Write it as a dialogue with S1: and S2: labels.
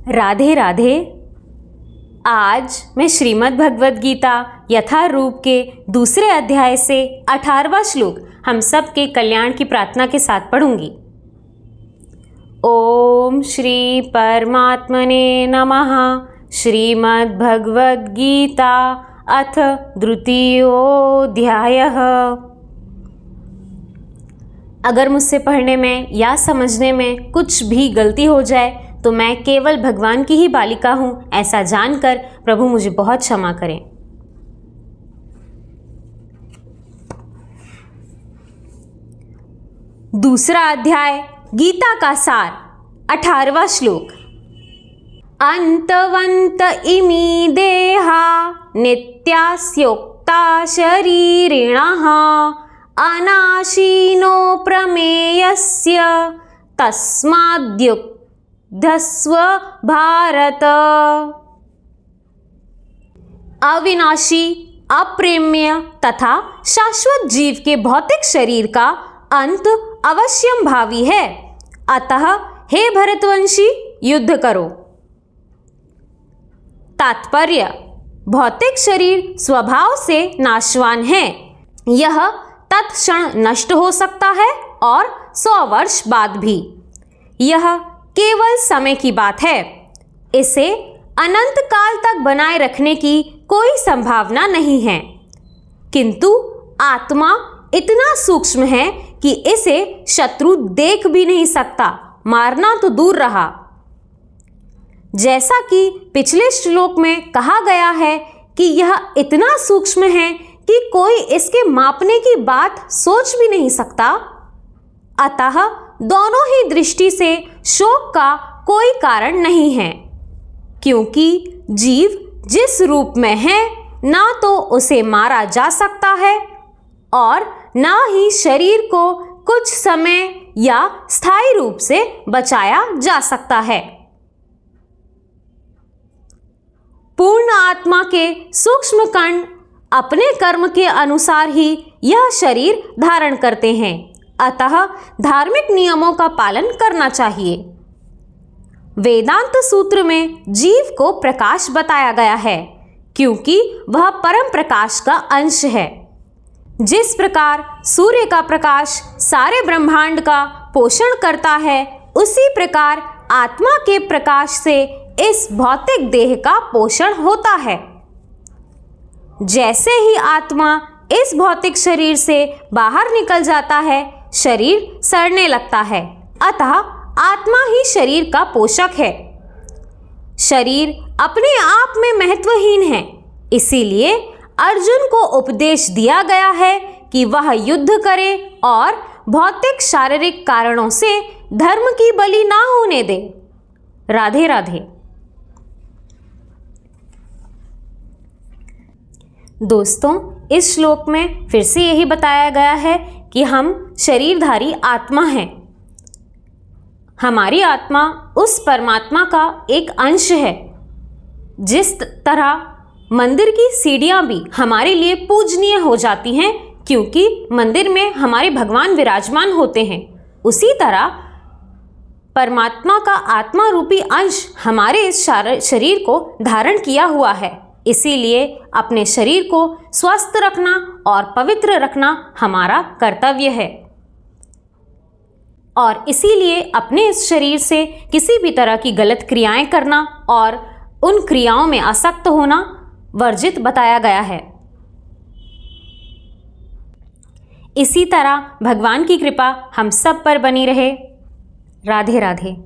S1: राधे राधे। आज मैं श्रीमद् भगवद गीता यथारूप के दूसरे अध्याय से 18वां श्लोक हम सब के कल्याण की प्रार्थना के साथ पढ़ूंगी। ओम श्री परमात्मने नमः। श्रीमद् भगवद गीता अथ द्वितीयोऽध्यायः। अगर मुझसे पढ़ने में या समझने में कुछ भी गलती हो जाए तो मैं केवल भगवान की ही बालिका हूँ, ऐसा जानकर प्रभु मुझे बहुत क्षमा करें। दूसरा अध्याय गीता का सार 18वां श्लोक। अंतवंत इमी देहा नित्यास्योक्ता शरीरिणः अनाशीनो प्रमेयस्य तस्माद्युक्तस्व भारत। अविनाशी, अप्रेम्य तथा शाश्वत जीव के भौतिक शरीर का अंत अवश्यम भावी है, अतः हे भरतवंशी युद्ध करो। तात्पर्य: भौतिक शरीर स्वभाव से नाशवान है। यह तत्क्षण नष्ट हो सकता है और 100 वर्ष बाद भी। यह केवल समय की बात है। इसे अनंत काल तक बनाए रखने की कोई संभावना नहीं है। किंतु आत्मा इतना सूक्ष्म है कि इसे शत्रु देख भी नहीं सकता, मारना तो दूर रहा। जैसा कि पिछले श्लोक में कहा गया है कि यह इतना सूक्ष्म है कि कोई इसके मापने की बात सोच भी नहीं सकता, अतः दोनों ही दृष्टि से शोक का कोई कारण नहीं है, क्योंकि जीव जिस रूप में है ना तो उसे मारा जा सकता है और ना ही शरीर को कुछ समय या स्थायी रूप से बचाया जा सकता है। पूर्ण आत्मा के सूक्ष्म कण अपने कर्म के अनुसार ही यह शरीर धारण करते हैं, अतः धार्मिक नियमों का पालन करना चाहिए। वेदांत सूत्र में जीव को प्रकाश बताया गया है, क्योंकि वह परम प्रकाश का अंश है। जिस प्रकार सूर्य का प्रकाश सारे ब्रह्मांड का पोषण करता है, उसी प्रकार आत्मा के प्रकाश से इस भौतिक देह का पोषण होता है। जैसे ही आत्मा इस भौतिक शरीर से बाहर निकल जाता है, शरीर सड़ने लगता है, अतः आत्मा ही शरीर का पोषक है। शरीर अपने आप में महत्वहीन है, इसीलिए अर्जुन को उपदेश दिया गया है कि वह युद्ध करे और भौतिक शारीरिक कारणों से धर्म की बलि ना होने दे। राधे राधे। दोस्तों, इस श्लोक में फिर से यही बताया गया है कि हम शरीरधारी आत्मा हैं। हमारी आत्मा उस परमात्मा का एक अंश है। जिस तरह मंदिर की सीढ़ियां भी हमारे लिए पूजनीय हो जाती हैं, क्योंकि मंदिर में हमारे भगवान विराजमान होते हैं, उसी तरह परमात्मा का आत्मा रूपी अंश हमारे इस शरीर को धारण किया हुआ है। इसीलिए अपने शरीर को स्वस्थ रखना और पवित्र रखना हमारा कर्तव्य है, और इसीलिए अपने इस शरीर से किसी भी तरह की गलत क्रियाएं करना और उन क्रियाओं में आसक्त होना वर्जित बताया गया है। इसी तरह भगवान की कृपा हम सब पर बनी रहे। राधे राधे।